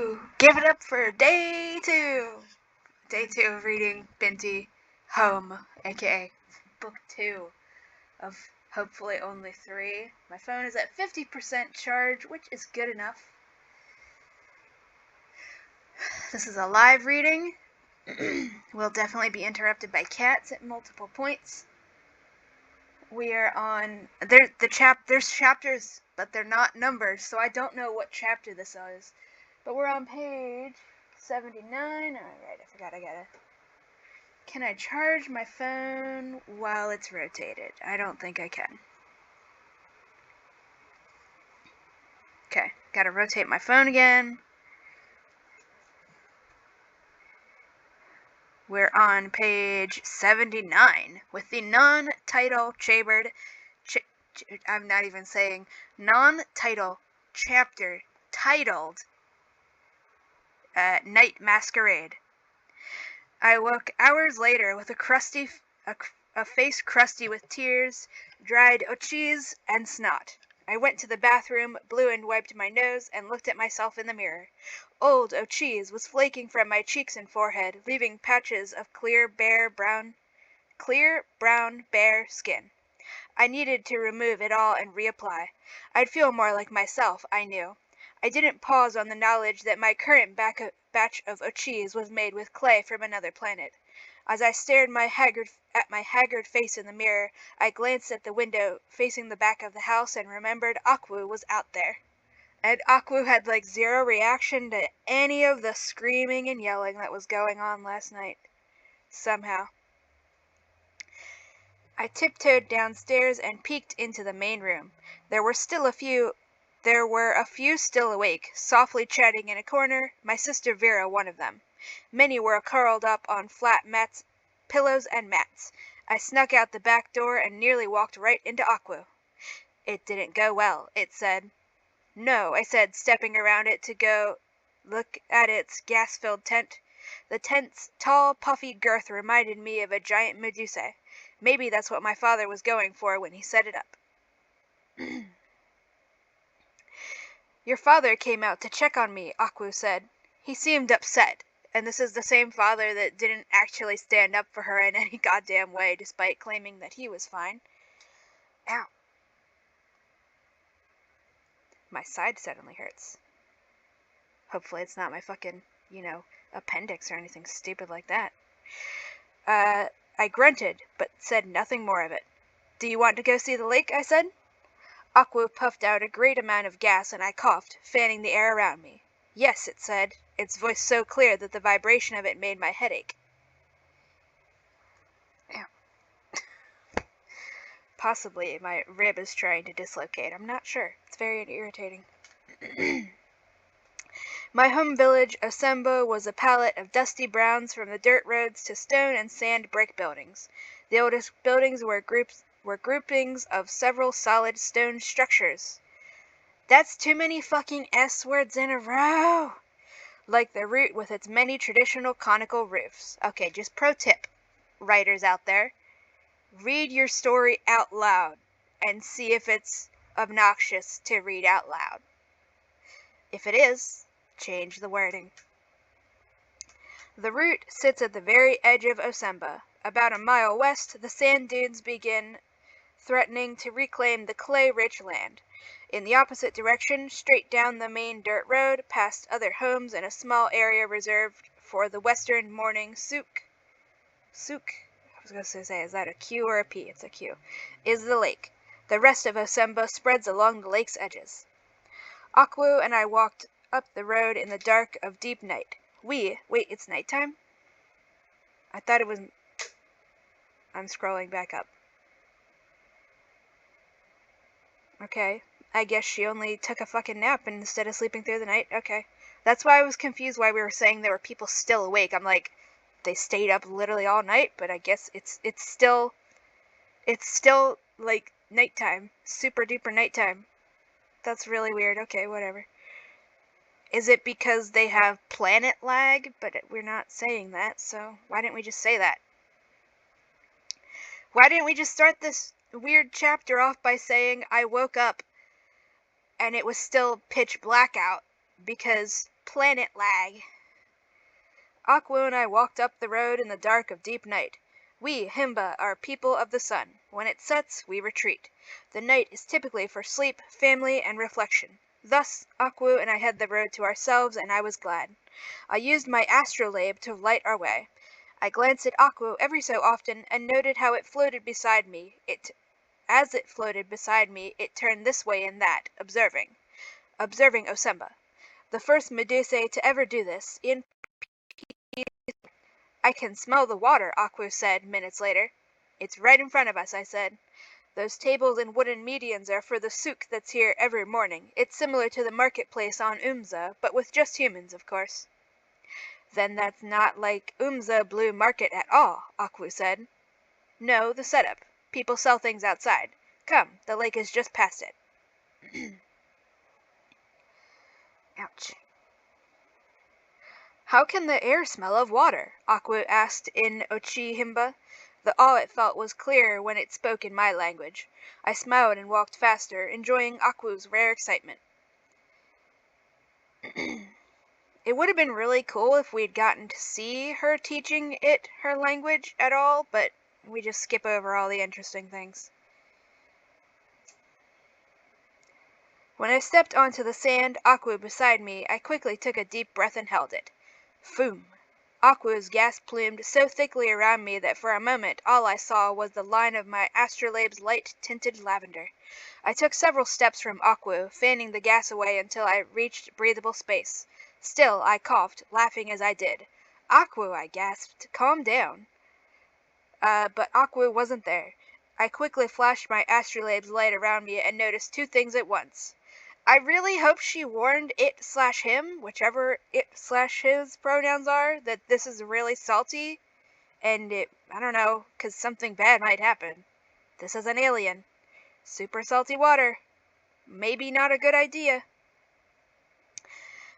Woo! Give it up for day 2! Day 2 of reading Binti Home, aka book 2 of hopefully only 3. My phone is at 50% charge, which is good enough. This is a live reading. We'll definitely be interrupted by cats at multiple points. We are on there's chapters, but they're not numbered, so I don't know what chapter this is. But we're on page 79. Alright, I forgot I gotta... Can I charge my phone while it's rotated? I don't think I can. Okay, gotta rotate my phone again. We're on page 79 with the non-title chambered... I'm not even saying non-title chapter titled Night Masquerade. I woke hours later with a face crusty with tears, dried ochis, and snot. I went to the bathroom, blew and wiped my nose, and looked at myself in the mirror. Old ochis was flaking from my cheeks and forehead, leaving patches of clear, brown, bare skin. I needed to remove it all and reapply. I'd feel more like myself, I knew. I didn't pause on the knowledge that my current batch of ochis was made with clay from another planet. As I stared at my haggard face in the mirror, I glanced at the window facing the back of the house and remembered Akwu was out there. And Akwu had zero reaction to any of the screaming and yelling that was going on last night. Somehow. I tiptoed downstairs and peeked into the main room. There were a few still awake, softly chatting in a corner, my sister Vera one of them. Many were curled up on flat pillows and mats. I snuck out the back door and nearly walked right into Akwu. It didn't go well, it said. No, I said, stepping around it to go look at its gas-filled tent. The tent's tall, puffy girth reminded me of a giant Medusa. Maybe that's what my father was going for when he set it up. Your father came out to check on me, Akwu said. He seemed upset, and this is the same father that didn't actually stand up for her in any goddamn way, despite claiming that he was fine. Ow. My side suddenly hurts. Hopefully it's not my fucking, appendix or anything stupid like that. I grunted, but said nothing more of it. Do you want to go see the lake? I said. Akwu puffed out a great amount of gas, and I coughed, fanning the air around me. Yes, it said, its voice so clear that the vibration of it made my head ache. Possibly my rib is trying to dislocate. I'm not sure. It's very irritating. My home village, Osembo, was a palette of dusty browns from the dirt roads to stone and sand brick buildings. The oldest buildings were groupings of several solid stone structures. That's too many fucking S words in a row! Like the route with its many traditional conical roofs. Okay, just pro tip, writers out there. Read your story out loud and see if it's obnoxious to read out loud. If it is, change the wording. The route sits at the very edge of Osemba. About a mile west, the sand dunes begin threatening to reclaim the clay-rich land. In the opposite direction, straight down the main dirt road, past other homes and a small area reserved for the western morning souk. Souk? I was going to say, is that a Q or a P? It's a Q. Is the lake. The rest of Osemba spreads along the lake's edges. Akwu and I walked up the road in the dark of deep night. Wait, it's nighttime? I thought it was... I'm scrolling back up. Okay, I guess she only took a fucking nap instead of sleeping through the night. Okay. That's why I was confused why we were saying there were people still awake. I'm like, they stayed up literally all night, but I guess it's still like nighttime. Super duper nighttime. That's really weird. Okay, whatever. Is it because they have planet lag? But we're not saying that, so why didn't we just say that? Why didn't we just start this weird chapter off by saying I woke up and it was still pitch black out? Because planet lag. Aqua and I walked up the road in the dark of deep night. We, Himba, are people of the sun. When it sets, we retreat. The night is typically for sleep, family, and reflection. Thus, Aqua and I had the road to ourselves, and I was glad. I used my astrolabe to light our way. I glanced at Aqua every so often, and noted how it floated beside me. As it floated beside me, it turned this way and that, observing Osemba. The first Medusae to ever do this. I can smell the water, Aqua said minutes later. It's right in front of us, I said. Those tables and wooden medians are for the souk that's here every morning. It's similar to the marketplace on Umza, but with just humans, of course. Then that's not like Umza Blue Market at all, Aqua said. No, the setup. People sell things outside. Come, the lake is just past it. Ouch. How can the air smell of water? Aqua asked in Ochi-Himba. The awe it felt was clearer when it spoke in my language. I smiled and walked faster, enjoying Aqua's rare excitement. It would have been really cool if we'd gotten to see her teaching it her language at all, but we just skip over all the interesting things. When I stepped onto the sand, Aqua beside me, I quickly took a deep breath and held it. Foom! Aqua's gas plumed so thickly around me that for a moment all I saw was the line of my astrolabe's light-tinted lavender. I took several steps from Aqua, fanning the gas away until I reached breathable space. Still, I coughed, laughing as I did. Aqua, I gasped. Calm down. But Aqua wasn't there. I quickly flashed my astrolabe's light around me and noticed two things at once. I really hope she warned it/him, whichever it/his pronouns are, that this is really salty, and I don't know, 'cause something bad might happen. This is an alien. Super salty water. Maybe not a good idea.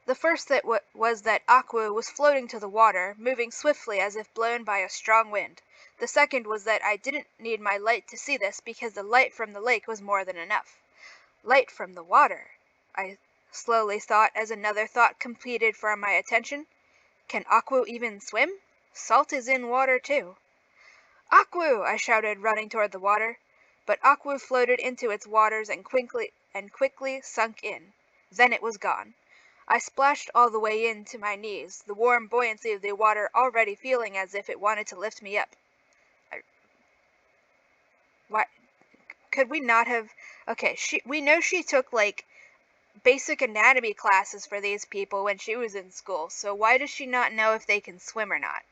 The first was that Aqua was floating to the water, moving swiftly as if blown by a strong wind. The second was that I didn't need my light to see this because the light from the lake was more than enough. Light from the water, I slowly thought as another thought competed for my attention. Can Aqua even swim? Salt is in water too. Aqua! I shouted, running toward the water. But Aqua floated into its waters and quickly sunk in. Then it was gone. I splashed all the way in to my knees, the warm buoyancy of the water already feeling as if it wanted to lift me up. Why could we not have... Okay, we know she took, like, basic anatomy classes for these people when she was in school, so why does she not know if they can swim or not?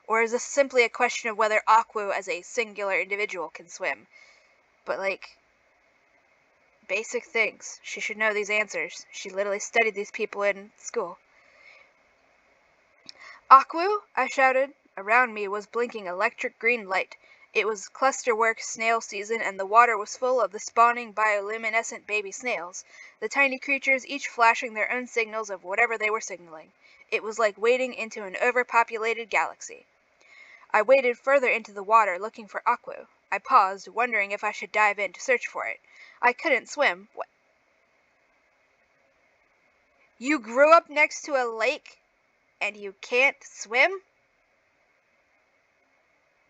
Or is this simply a question of whether Aqua as a singular individual can swim? But, like, basic things. She should know these answers. She literally studied these people in school. Aqua! I shouted. Around me was blinking electric green light. It was clusterwork snail season, and the water was full of the spawning bioluminescent baby snails, the tiny creatures each flashing their own signals of whatever they were signaling. It was like wading into an overpopulated galaxy. I waded further into the water, looking for Aqua. I paused, wondering if I should dive in to search for it. I couldn't swim. What? You grew up next to a lake, and you can't swim?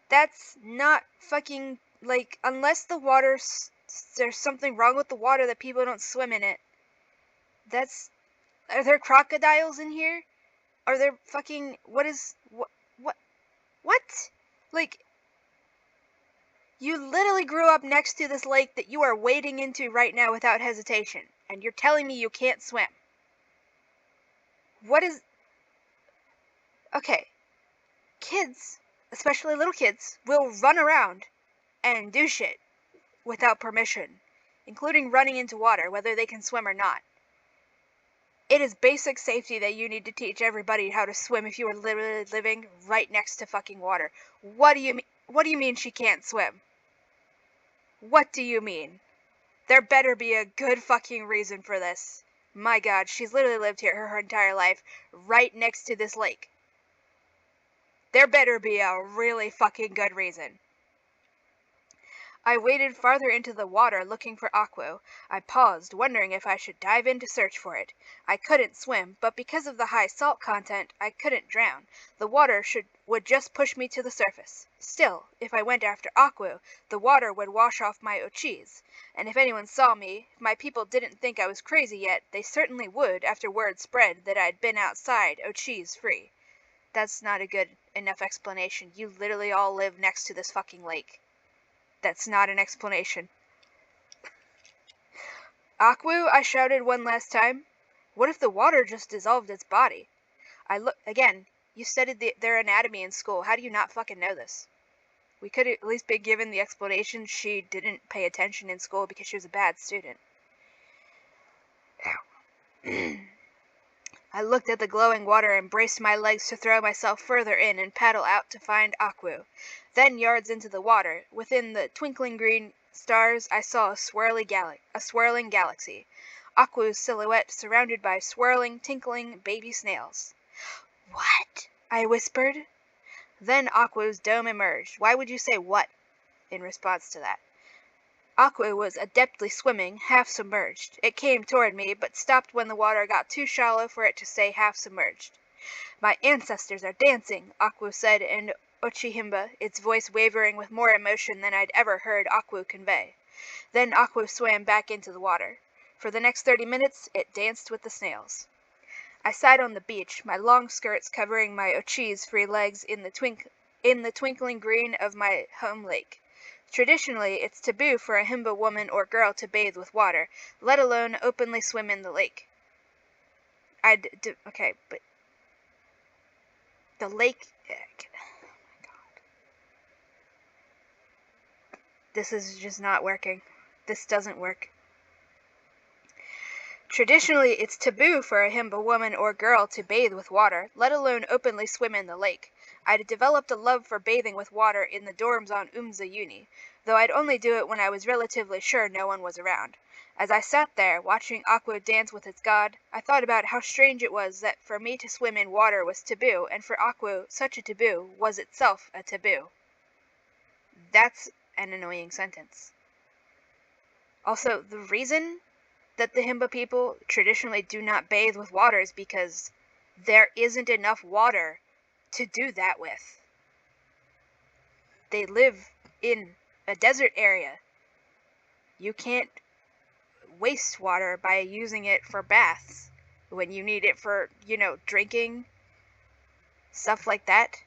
That's not fucking, like, unless the water, there's something wrong with the water that people don't swim in it. Are there crocodiles in here? Are there fucking, what? Like, you literally grew up next to this lake that you are wading into right now without hesitation, and you're telling me you can't swim. What is... Okay, kids, especially little kids, will run around and do shit without permission, including running into water, whether they can swim or not. It is basic safety that you need to teach everybody how to swim if you are literally living right next to fucking water. What do you mean she can't swim? What do you mean? There better be a good fucking reason for this. My god, she's literally lived here her entire life, right next to this lake. There better be a really fucking good reason. I waded farther into the water looking for Aquo. I paused, wondering if I should dive in to search for it. I couldn't swim, but because of the high salt content, I couldn't drown. The water would just push me to the surface. Still, if I went after Aquo, the water would wash off my ochis. And if anyone saw me, if my people didn't think I was crazy yet, they certainly would after word spread that I'd been outside, ochis free. That's not a good enough explanation. You literally all live next to this fucking lake. That's not an explanation. Aquu, I shouted one last time. What if the water just dissolved its body? Again, you studied their anatomy in school. How do you not fucking know this? We could at least be given the explanation she didn't pay attention in school because she was a bad student. Ow. I looked at the glowing water and braced my legs to throw myself further in and paddle out to find Aquu. Then, yards into the water, within the twinkling green stars, I saw a swirling galaxy. Aquu's silhouette surrounded by swirling, tinkling baby snails. What? I whispered. Then Aquu's dome emerged. Why would you say what in response to that? Aqua was adeptly swimming, half submerged. It came toward me, but stopped when the water got too shallow for it to stay half submerged. My ancestors are dancing, Aqua said in Ochihimba, its voice wavering with more emotion than I'd ever heard Aqua convey. Then Aqua swam back into the water. For the next 30 minutes, it danced with the snails. I sat on the beach, my long skirts covering my Ochi's-free legs in the twinkling green of my home lake. Traditionally, it's taboo for a Himba woman or girl to bathe with water, let alone openly swim in the lake. Okay, but the lake... Oh my god. This is just not working. This doesn't work. Traditionally, it's taboo for a Himba woman or girl to bathe with water, let alone openly swim in the lake. I'd developed a love for bathing with water in the dorms on Umza Uni, though I'd only do it when I was relatively sure no one was around. As I sat there, watching Aqua dance with its god, I thought about how strange it was that for me to swim in water was taboo, and for Aqua such a taboo was itself a taboo. That's an annoying sentence. Also, the reason that the Himba people traditionally do not bathe with water is because there isn't enough water to do that with. They live in a desert area. You can't waste water by using it for baths when you need it for, drinking, stuff like that.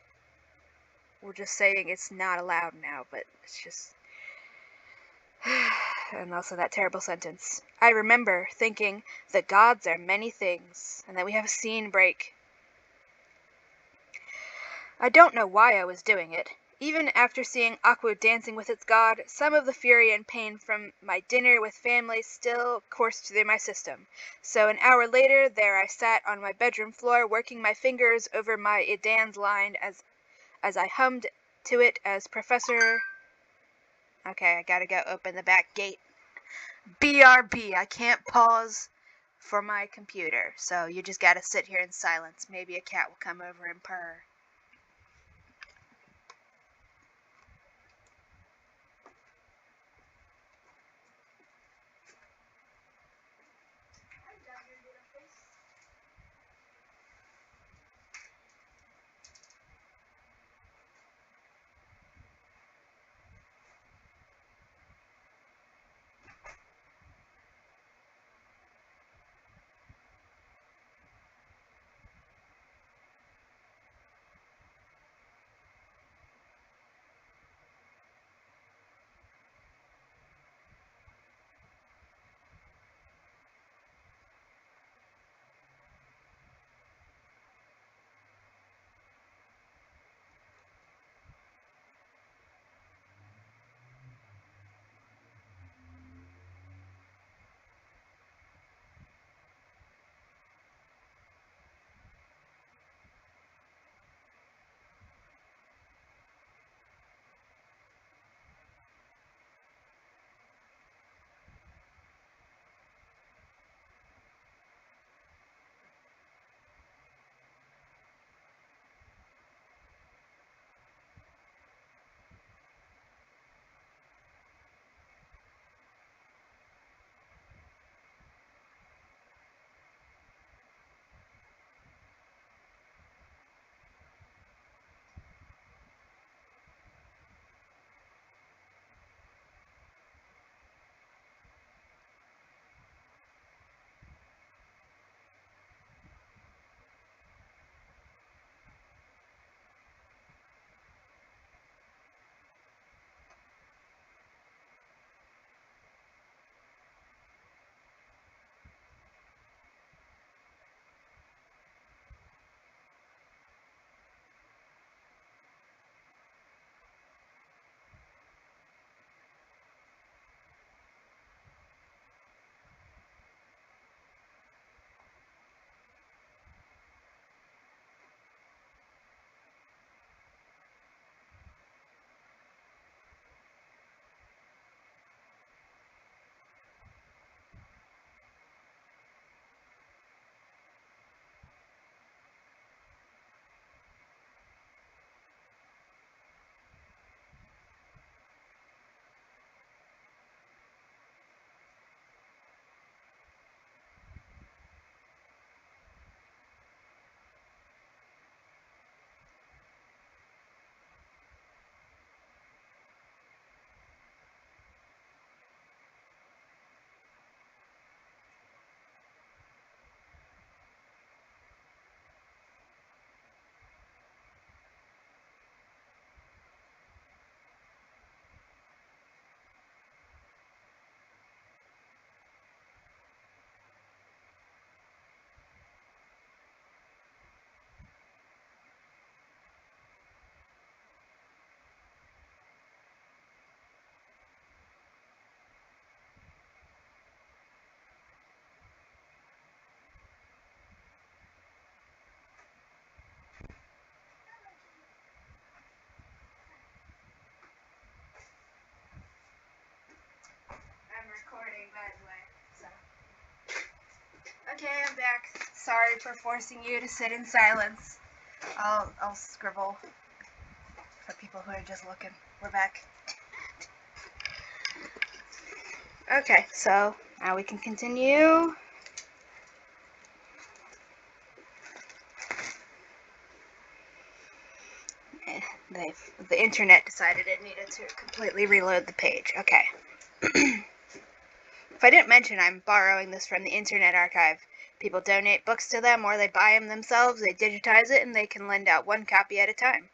We're just saying it's not allowed now, but it's just... And also that terrible sentence. I remember thinking, the gods are many things, and then we have a scene break. I don't know why I was doing it. Even after seeing Aqua dancing with its god, some of the fury and pain from my dinner with family still coursed through my system. So an hour later, there I sat on my bedroom floor, working my fingers over my Idan's line as I hummed to it as Professor... Okay, I gotta go open the back gate. BRB, I can't pause for my computer, so you just gotta sit here in silence. Maybe a cat will come over and purr. I'm back. Sorry for forcing you to sit in silence. I'll scribble for people who are just looking. We're back. Okay, so now we can continue. The internet decided it needed to completely reload the page. Okay. If I didn't mention, I'm borrowing this from the Internet Archive. People donate books to them, or they buy them themselves, they digitize it, and they can lend out one copy at a time.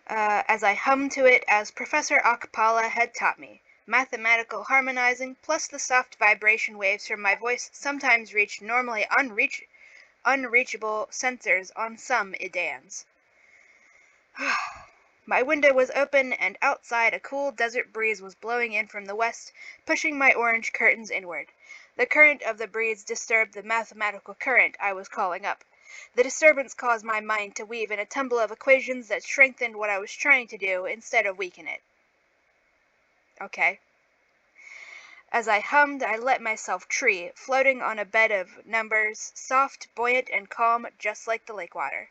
As I hummed to it as Professor Akpala had taught me, mathematical harmonizing plus the soft vibration waves from my voice sometimes reached normally unreachable sensors on some Idans. My window was open, and outside a cool desert breeze was blowing in from the west, pushing my orange curtains inward. The current of the breeze disturbed the mathematical current I was calling up. The disturbance caused my mind to weave in a tumble of equations that strengthened what I was trying to do instead of weaken it. Okay. As I hummed, I let myself tree, floating on a bed of numbers, soft, buoyant, and calm, just like the lake water.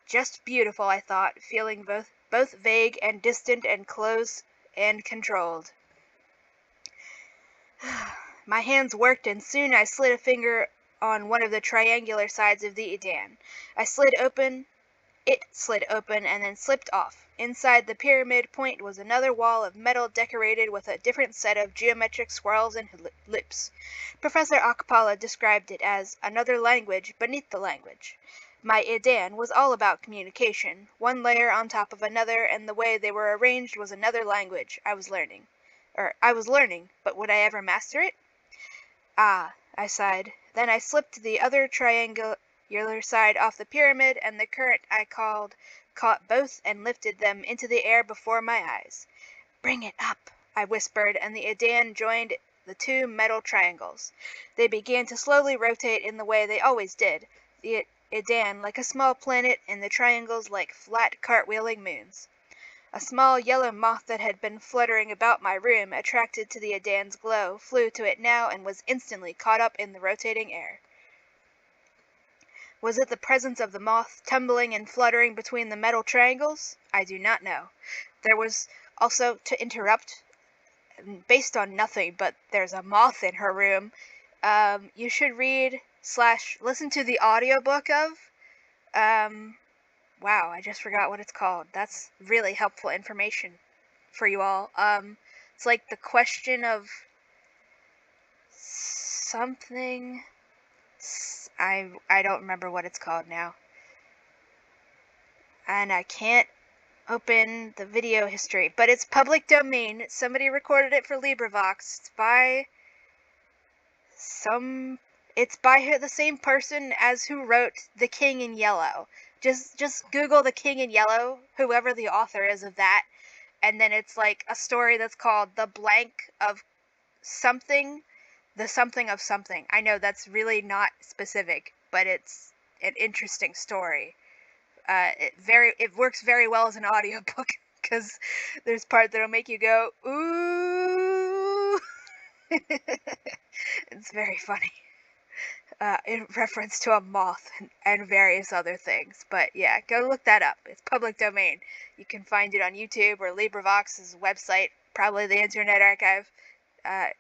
Just beautiful, I thought, feeling both vague and distant and close and controlled. My hands worked, and soon I slid a finger on one of the triangular sides of the Idan. It slid open, and then slipped off. Inside the pyramid point was another wall of metal decorated with a different set of geometric swirls and loops. Professor Akpala described it as another language beneath the language. My Idan was all about communication, one layer on top of another, and the way they were arranged was another language I was learning, but would I ever master it? Ah, I sighed. Then I slipped the other triangular side off the pyramid, and the current I caught both and lifted them into the air before my eyes. Bring it up, I whispered, and the Idan joined the two metal triangles. They began to slowly rotate in the way they always did, the Idan like a small planet, and the triangles like flat cartwheeling moons. A small yellow moth that had been fluttering about my room, attracted to the Idan's glow, flew to it now and was instantly caught up in the rotating air. Was it the presence of the moth tumbling and fluttering between the metal triangles? I do not know. There was also, to interrupt, based on nothing, but there's a moth in her room. You should read/listen to the audiobook of, wow, I just forgot what it's called. That's really helpful information for you all. It's like the question of something. I don't remember what it's called now. And I can't open the video history, but it's public domain. Somebody recorded it for LibriVox. It's by the same person as who wrote The King in Yellow. Just Google The King in Yellow, whoever the author is of that, and then it's like a story that's called The Blank of Something, The Something of Something. I know that's really not specific, but it's an interesting story. It works very well as an audiobook because there's part that'll make you go, ooh. It's very funny. In reference to a moth and various other things. But yeah, go look that up. It's public domain. You can find it on YouTube or LibriVox's website, probably the Internet Archive.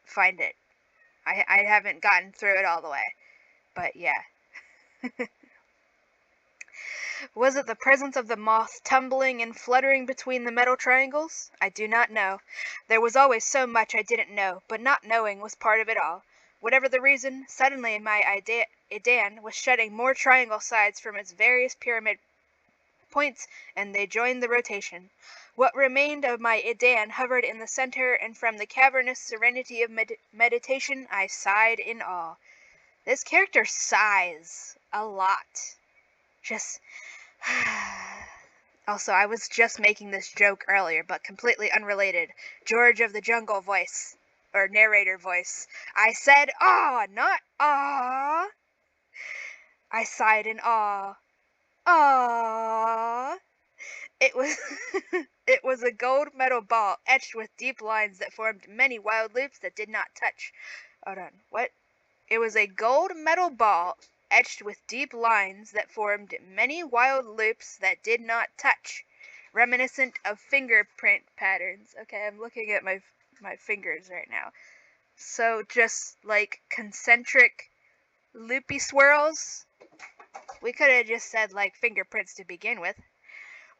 Find it. I haven't gotten through it all the way. But yeah. Was it the presence of the moth tumbling and fluttering between the metal triangles? I do not know. There was always so much I didn't know, but not knowing was part of it all. Whatever the reason, suddenly my Idan was shedding more triangle sides from its various pyramid points, and they joined the rotation. What remained of my Idan hovered in the center, and from the cavernous serenity of meditation I sighed in awe. This character sighs a lot. Just... Also, I was just making this joke earlier, but completely unrelated. George of the Jungle voice. Or narrator voice. I said aw, not aw. I sighed in awe. Aw. It It was a gold metal ball etched with deep lines that formed many wild loops that did not touch. Hold on, what? It was a gold metal ball etched with deep lines that formed many wild loops that did not touch, reminiscent of fingerprint patterns. Okay, I'm looking at my fingers right now. So just like concentric loopy swirls. We could have just said like fingerprints to begin with.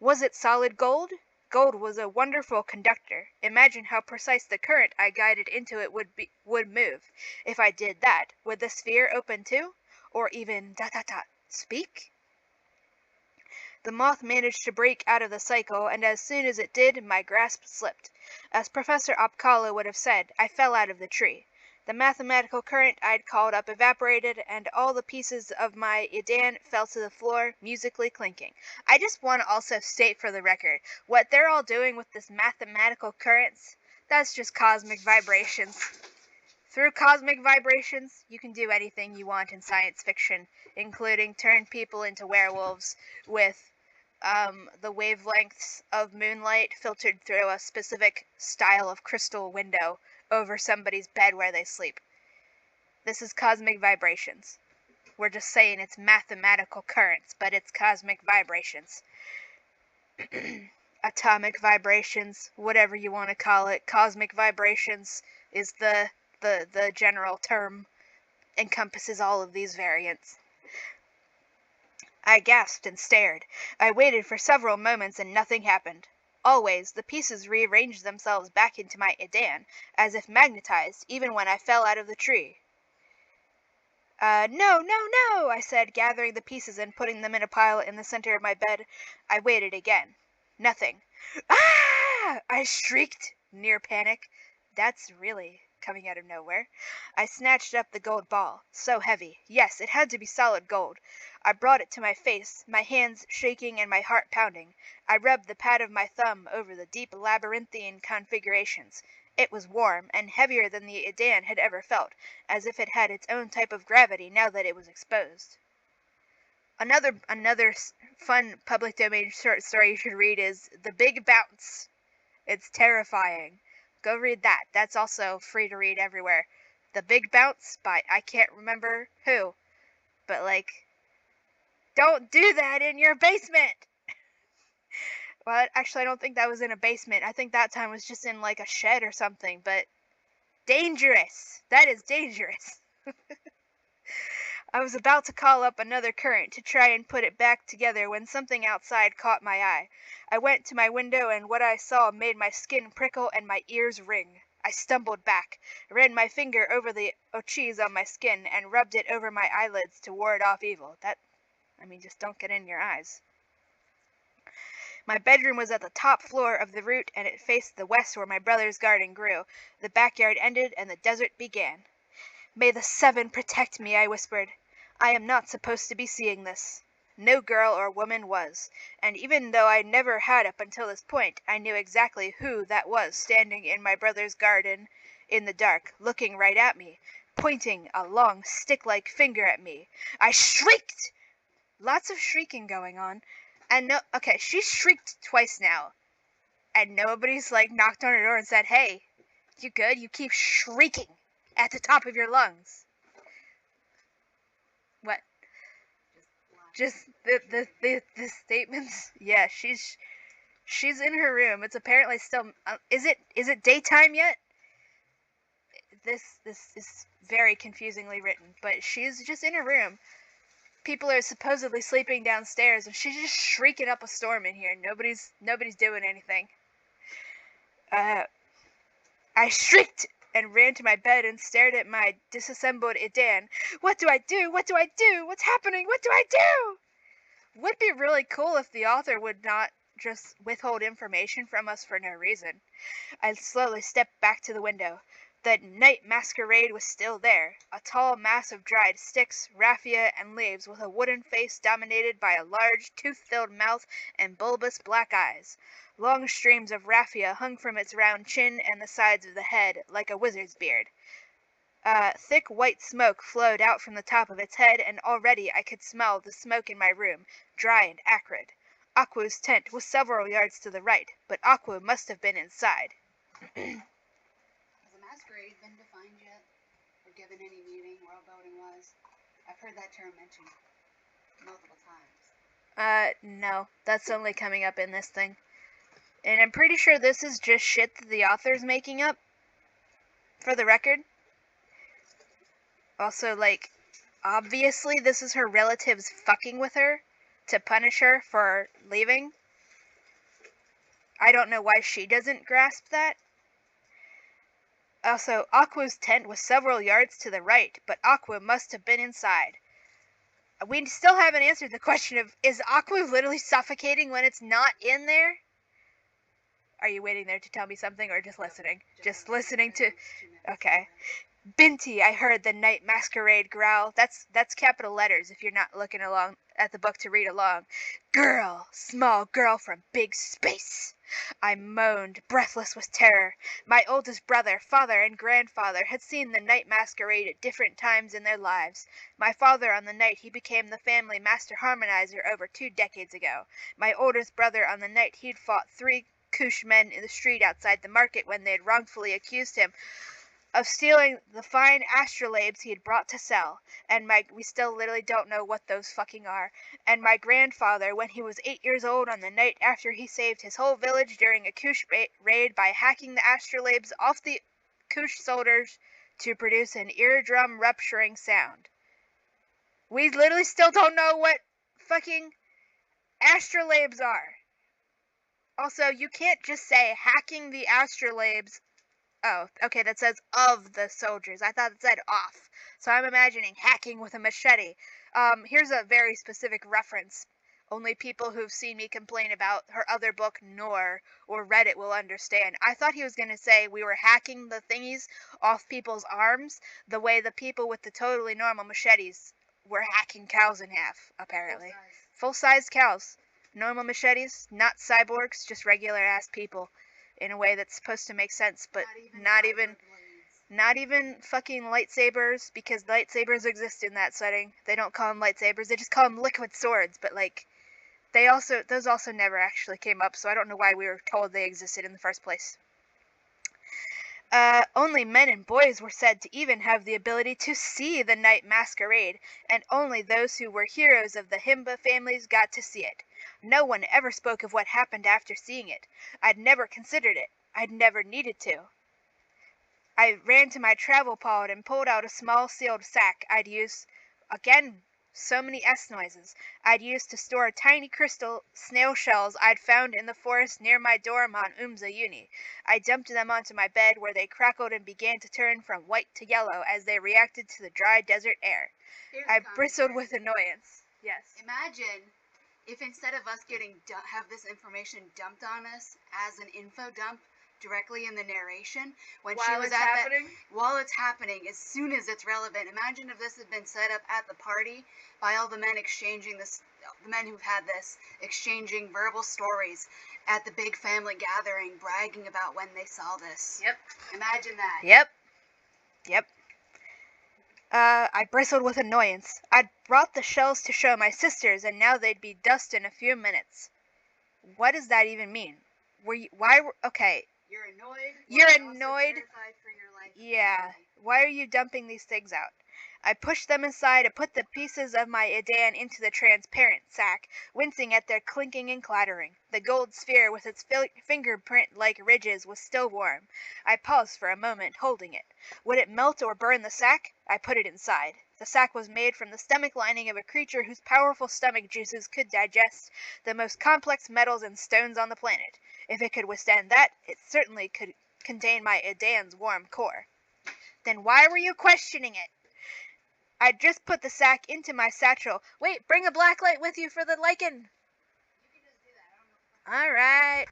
Was it solid gold? Gold was a wonderful conductor. Imagine how precise the current I guided into it would move. If I did that, would the sphere open too? Or even speak? The moth managed to break out of the cycle, and as soon as it did, my grasp slipped. As Professor Opkala would have said, I fell out of the tree. The mathematical current I'd called up evaporated, and all the pieces of my Idan fell to the floor, musically clinking. I just want to also state for the record, what they're all doing with this mathematical currents, that's just cosmic vibrations. Through cosmic vibrations, you can do anything you want in science fiction, including turn people into werewolves with the wavelengths of moonlight filtered through a specific style of crystal window over somebody's bed where they sleep. This is cosmic vibrations. We're just saying it's mathematical currents, but it's cosmic vibrations. Atomic vibrations, whatever you want to call it. Cosmic vibrations is the general term, encompasses all of these variants. I gasped and stared. I waited for several moments and nothing happened. Always, the pieces rearranged themselves back into my Idan, as if magnetized, even when I fell out of the tree. No, I said, gathering the pieces and putting them in a pile in the center of my bed. I waited again. Nothing. Ah! I shrieked, near panic. That's really coming out of nowhere. I snatched up the gold ball. So heavy. Yes, it had to be solid gold. I brought it to my face, my hands shaking and my heart pounding. I rubbed the pad of my thumb over the deep labyrinthine configurations. It was warm, and heavier than the Idan had ever felt, as if it had its own type of gravity now that it was exposed. Another fun public domain short story you should read is The Big Bounce. It's terrifying. Go read that. That's also free to read everywhere. The Big Bounce by I can't remember who. But don't do that in your basement! Well, actually, I don't think that was in a basement. I think that time was just in a shed or something, but dangerous. That is dangerous. I was about to call up another current to try and put it back together when something outside caught my eye. I went to my window and what I saw made my skin prickle and my ears ring. I stumbled back, ran my finger over the ochis on my skin, and rubbed it over my eyelids to ward off evil. Just don't get in your eyes. My bedroom was at the top floor of the root, and it faced the west where my brother's garden grew. The backyard ended, and the desert began. May the Seven protect me, I whispered. I am not supposed to be seeing this. No girl or woman was, and even though I never had up until this point, I knew exactly who that was standing in my brother's garden in the dark, looking right at me, pointing a long stick-like finger at me. I shrieked! Lots of shrieking going on. And she's shrieked twice now. And nobody's knocked on her door and said, hey, you good? You keep shrieking at the top of your lungs. What? Just the statements? Yeah, she's in her room. It's apparently still, is it daytime yet? This is very confusingly written, but she's just in her room. People are supposedly sleeping downstairs, and she's just shrieking up a storm in here. Nobody's doing anything. I shrieked and ran to my bed and stared at my disassembled Idan. What do I do? What do I do? What's happening? What do I do? Would be really cool if the author would not just withhold information from us for no reason. I slowly stepped back to the window. The night masquerade was still there, a tall mass of dried sticks, raffia, and leaves with a wooden face dominated by a large, tooth-filled mouth and bulbous black eyes. Long streams of raffia hung from its round chin and the sides of the head, like a wizard's beard. Thick white smoke flowed out from the top of its head, and already I could smell the smoke in my room, dry and acrid. Aqua's tent was several yards to the right, but Aqua must have been inside. Has a masquerade been defined yet? Or given any meaning where a building was? I've heard that term mentioned multiple times. No. That's only coming up in this thing. And I'm pretty sure this is just shit that the author's making up. For the record. Also, like, obviously this is her relatives fucking with her to punish her for leaving. I don't know why she doesn't grasp that. Also, Aqua's tent was several yards to the right, but Aqua must have been inside. We still haven't answered the question of, is Aqua literally suffocating when it's not in there? Are you waiting there to tell me something or just listening? Just listening to... Okay. Binti, I heard the night masquerade growl. That's capital letters if you're not looking along at the book to read along. Girl, small girl from big space. I moaned, breathless with terror. My oldest brother, father, and grandfather had seen the night masquerade at different times in their lives. My father on the night he became the family master harmonizer over 2 decades ago. My oldest brother on the night he'd fought 3 Koosh men in the street outside the market when they had wrongfully accused him of stealing the fine astrolabes he had brought to sell, and we still literally don't know what those fucking are, and my grandfather when he was 8 years old on the night after he saved his whole village during a Koosh raid by hacking the astrolabes off the Koosh soldiers to produce an eardrum rupturing sound. We literally still don't know what fucking astrolabes are. Also, you can't just say hacking the astrolabes. Oh, okay, that says of the soldiers. I thought it said off. So I'm imagining hacking with a machete. Here's a very specific reference. Only people who've seen me complain about her other book, Nor, or read it will understand. I thought he was going to say we were hacking the thingies off people's arms the way the people with the totally normal machetes were hacking cows in half, apparently. Full-size cows. Normal machetes, not cyborgs, just regular ass people. In a way that's supposed to make sense, but not even fucking lightsabers, because lightsabers exist in that setting. They don't call them lightsabers, they just call them liquid swords, but like, those also never actually came up, so I don't know why we were told they existed in the first place. Only men and boys were said to even have the ability to see the night masquerade, and only those who were heroes of the Himba families got to see it. No one ever spoke of what happened after seeing it. I'd never considered it. I'd never needed to. I ran to my travel pod and pulled out a small sealed sack I'd used. Again, so many S noises. I'd used to store tiny crystal snail shells I'd found in the forest near my dorm on Umza Uni. I dumped them onto my bed where they crackled and began to turn from white to yellow as they reacted to the dry desert air. I bristled with annoyance. Yes. Imagine if instead of us have this information dumped on us as an info dump directly in the narration while it's happening, as soon as it's relevant. Imagine if this had been set up at the party by all the men the men who've had this exchanging verbal stories at the big family gathering, bragging about when they saw this. Yep. Imagine that. Yep. I bristled with annoyance. I'd brought the shells to show my sisters, and now they'd be dust in a few minutes. What does that even mean? Okay. You're annoyed? You're annoyed? For your life. Yeah. Why are you dumping these things out? I pushed them inside and put the pieces of my Edan into the transparent sack, wincing at their clinking and clattering. The gold sphere with its fingerprint-like ridges was still warm. I paused for a moment, holding it. Would it melt or burn the sack? I put it inside. The sack was made from the stomach lining of a creature whose powerful stomach juices could digest the most complex metals and stones on the planet. If it could withstand that, it certainly could contain my Edan's warm core. Then why were you questioning it? I just put the sack into my satchel. Wait, bring a blacklight with you for the lichen. You can just do that. Alright.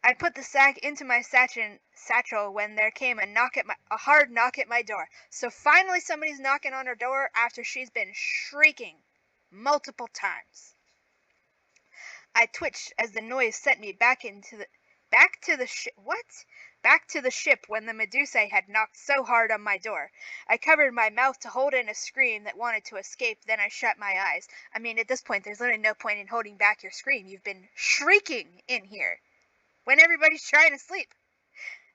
I put the sack into my satchel when there came a hard knock at my door. So finally somebody's knocking on her door after she's been shrieking multiple times. I twitched as the noise sent me back to the back to the ship when the Medusae had knocked so hard on my door. I covered my mouth to hold in a scream that wanted to escape, then I shut my eyes. I mean, at this point, there's literally no point in holding back your scream. You've been shrieking in here when everybody's trying to sleep.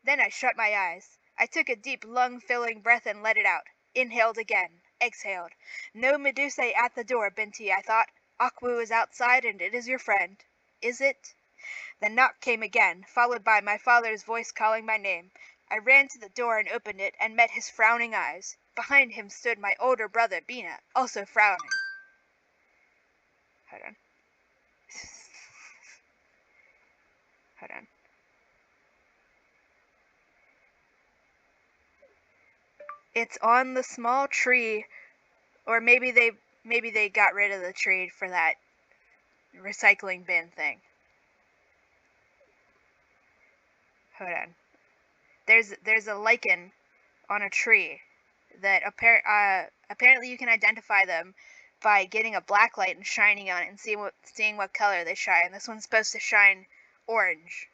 Then I shut my eyes. I took a deep, lung-filling breath and let it out. Inhaled again. Exhaled. No Medusae at the door, Binti, I thought. Akwu is outside and it is your friend. Is it? The knock came again, followed by my father's voice calling my name. I ran to the door and opened it and met his frowning eyes. Behind him stood my older brother, Bina, also frowning. Hold on. Hold on. It's on the small tree, or maybe they got rid of the tree for that recycling bin thing. Hold on. There's a lichen on a tree that apparently you can identify them by getting a black light and shining on it and seeing what color they shine. This one's supposed to shine orange,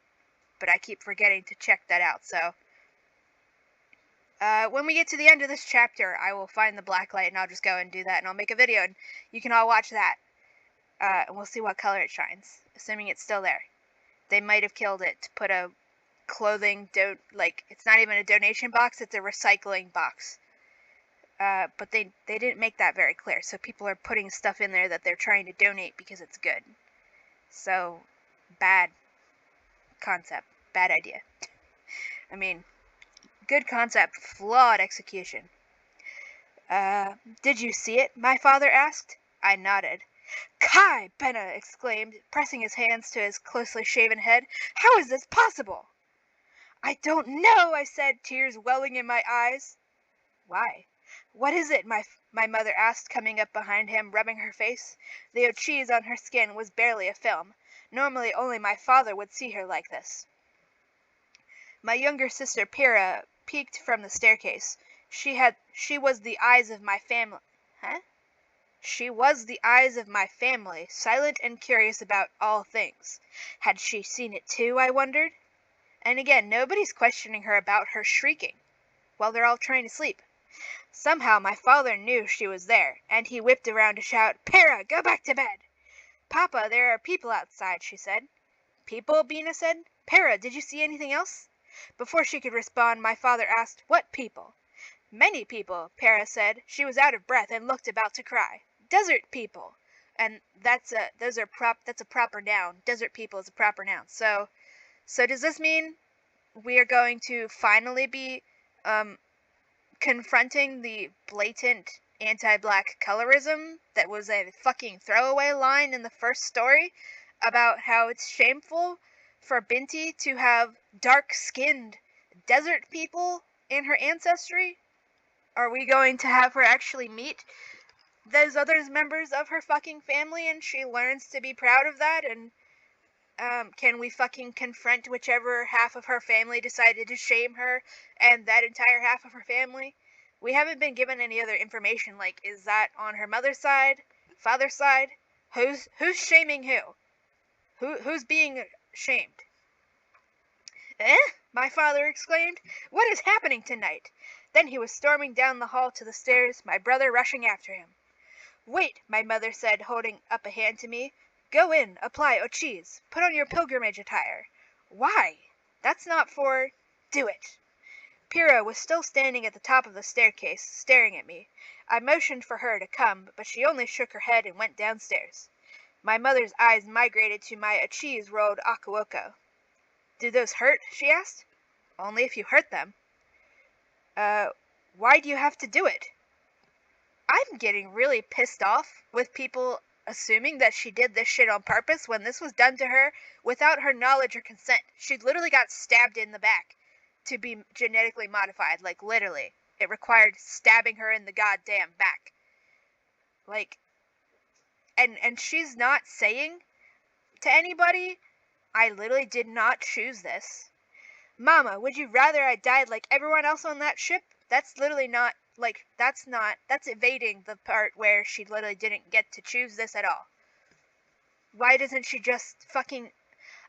but I keep forgetting to check that out. So when we get to the end of this chapter, I will find the black light and I'll just go and do that, and I'll make a video and you can all watch that. And we'll see what color it shines, assuming it's still there. They might have killed it to put a clothing it's not even a donation box, it's a recycling box. But they didn't make that very clear, so people are putting stuff in there that they're trying to donate because it's good. So, bad concept, bad idea. I mean, good concept, flawed execution. Did you see it? My father asked. I nodded. Kai! Benna exclaimed, pressing his hands to his closely shaven head. How is this possible? I don't know, I said, tears welling in my eyes. Why? What is it? My mother asked, coming up behind him, rubbing her face. The cheese on her skin was barely a film. Normally only my father would see her like this. My younger sister Pyrrha peeked from the staircase. She was the eyes of my family. Huh? She was the eyes of my family, silent and curious about all things. Had she seen it too, I wondered? And again, nobody's questioning her about her shrieking, while they're all trying to sleep. Somehow my father knew she was there, and he whipped around to shout, Pyrrha, go back to bed! Papa, there are people outside, she said. People? Bina said. Pyrrha, did you see anything else? Before she could respond, my father asked, What people? Many people, Pyrrha said. She was out of breath and looked about to cry. Desert people. And that's a proper noun. Desert people is a proper noun. So does this mean we are going to finally be confronting the blatant anti-black colorism that was a fucking throwaway line in the first story about how it's shameful for Binti to have dark-skinned desert people in her ancestry? Are we going to have her actually meet those other members of her fucking family and she learns to be proud of that? And can we fucking confront whichever half of her family decided to shame her and that entire half of her family? We haven't been given any other information, like, is that on her mother's side, father's side? Who's shaming who? Who's being shamed? Eh? My father exclaimed. What is happening tonight? Then he was storming down the hall to the stairs, my brother rushing after him. Wait, my mother said, holding up a hand to me. Go in, apply ochis, put on your pilgrimage attire. Why? That's not for... Do it. Pyrrha was still standing at the top of the staircase, staring at me. I motioned for her to come, but she only shook her head and went downstairs. My mother's eyes migrated to my achis rolled akuoko. Do those hurt? She asked. Only if you hurt them. Why do you have to do it? I'm getting really pissed off with people assuming that she did this shit on purpose when this was done to her without her knowledge or consent. She literally got stabbed in the back to be genetically modified, like literally. It required stabbing her in the goddamn back. Like, and she's not saying to anybody, I literally did not choose this. Mama, would you rather I died like everyone else on that ship? That's literally not, like, that's evading the part where she literally didn't get to choose this at all. Why doesn't she just fucking...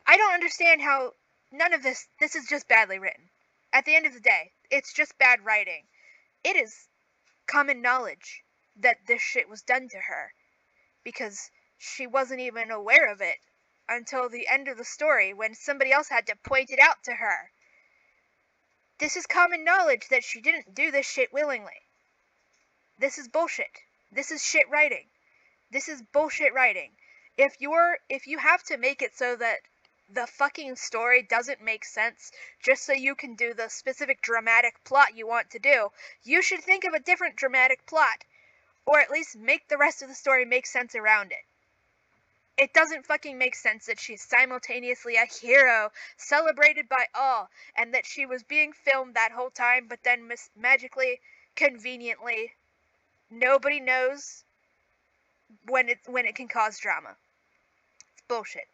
I don't understand how none of this is just badly written. At the end of the day, it's just bad writing. It is common knowledge that this shit was done to her, because she wasn't even aware of it until the end of the story when somebody else had to point it out to her. This is common knowledge that she didn't do this shit willingly. This is bullshit. This is shit writing. This is bullshit writing. If you have to make it so that the fucking story doesn't make sense just so you can do the specific dramatic plot you want to do, you should think of a different dramatic plot, or at least make the rest of the story make sense around it. It doesn't fucking make sense that she's simultaneously a hero, celebrated by all, and that she was being filmed that whole time, but then magically, conveniently, nobody knows when it can cause drama. It's bullshit.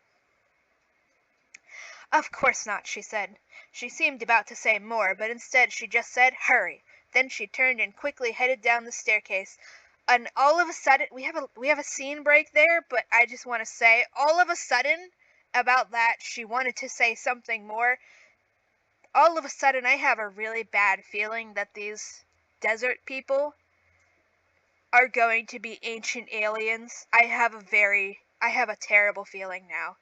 Of course not, she said. She seemed about to say more, but instead she just said, hurry. Then she turned and quickly headed down the staircase. And all of a sudden, we have a scene break there, but I just want to say, all of a sudden, about that, she wanted to say something more. All of a sudden, I have a really bad feeling that these desert people are going to be ancient aliens. I have a terrible feeling now.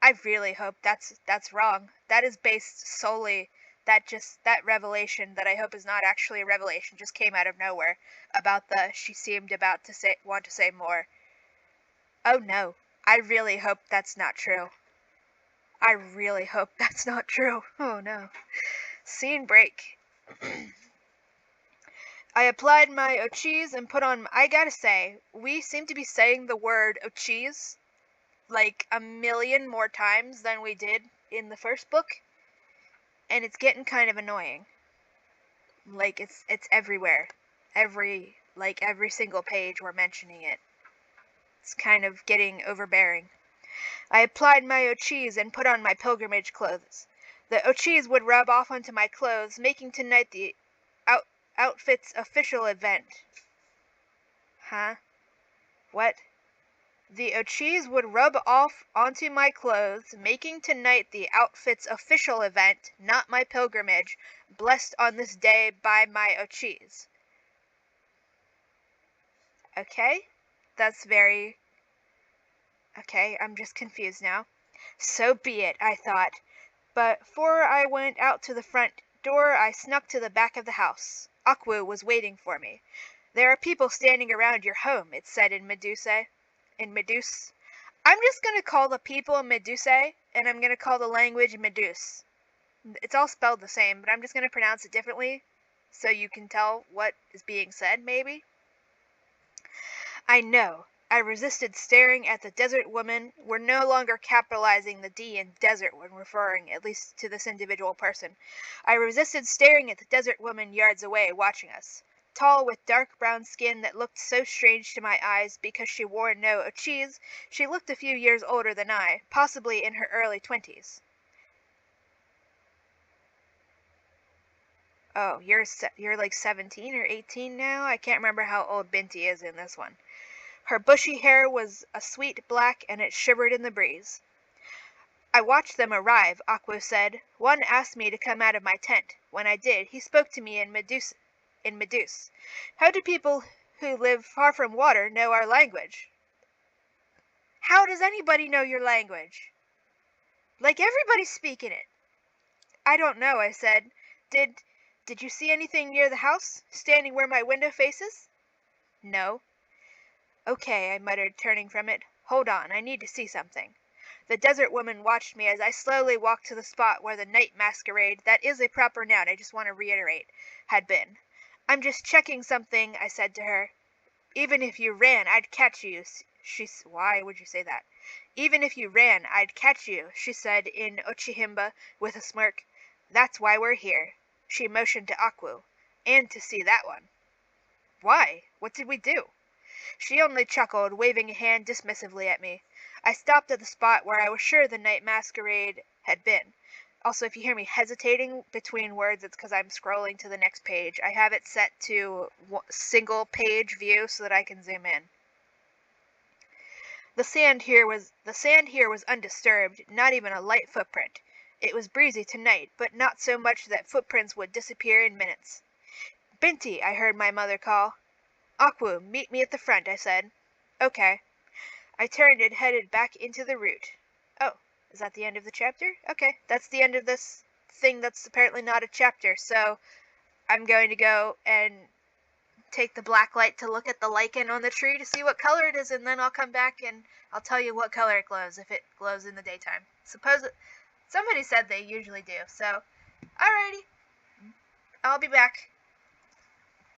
I really hope that's wrong. That is based solely, that revelation that I hope is not actually a revelation, just came out of nowhere, about she seemed about to want to say more. Oh no, I really hope that's not true. I really hope that's not true. Oh no. Scene break. I applied my ochis and put on, I gotta say, we seem to be saying the word ochis like a million more times than we did in the first book, and it's getting kind of annoying. Like, it's everywhere. Every single page we're mentioning it. It's kind of getting overbearing. I applied my ochis and put on my pilgrimage clothes. The ochis would rub off onto my clothes, making tonight the outfit's official event. Huh? What? The ochis would rub off onto my clothes, making tonight the outfit's official event, not my pilgrimage, blessed on this day by my ochis. Okay? That's very... Okay, I'm just confused now. So be it, I thought. But before I went out to the front door, I snuck to the back of the house. Akwu was waiting for me. There are people standing around your home, it said in Medusa. I'm just going to call the people Medusa, and I'm going to call the language Meduse. It's all spelled the same, but I'm just going to pronounce it differently so you can tell what is being said, maybe. I know. I resisted staring at the desert woman. We're no longer capitalizing the D in desert when referring, at least to this individual person. I resisted staring at the desert woman yards away, watching us. Tall, with dark brown skin that looked so strange to my eyes because she wore no ochis, she looked a few years older than I, possibly in her early 20s. Oh, you're like 17 or 18 now? I can't remember how old Binti is in this one. Her bushy hair was a sweet black, and it shivered in the breeze. I watched them arrive, Akwu said. One asked me to come out of my tent. When I did, he spoke to me in Meduse. How do people who live far from water know our language? How does anybody know your language? Like everybody's speaking it. I don't know, I said. Did you see anything near the house, standing where my window faces? No. Okay, I muttered, turning from it. Hold on, I need to see something. The desert woman watched me as I slowly walked to the spot where the night masquerade, that is a proper noun, I just want to reiterate, had been. I'm just checking something, I said to her. Even if you ran, I'd catch you. Why would you say that? Even if you ran, I'd catch you, she said in Ochihimba with a smirk. That's why we're here. She motioned to Akwu. And to see that one. Why? What did we do? She only chuckled, waving a hand dismissively at me. I stopped at the spot where I was sure the night masquerade had been. Also, if you hear me hesitating between words, it's because I'm scrolling to the next page. I have it set to single page view so that I can zoom in. The sand here was undisturbed, not even a light footprint. It was breezy tonight, but not so much that footprints would disappear in minutes. "Binti," I heard my mother call. "Akwu, meet me at the front," I said. "Okay." I turned and headed back into the route. Oh, is that the end of the chapter? Okay, that's the end of this thing that's apparently not a chapter, so I'm going to go and take the black light to look at the lichen on the tree to see what color it is, and then I'll come back and I'll tell you what color it glows if it glows in the daytime. Somebody said they usually do, so alrighty, I'll be back.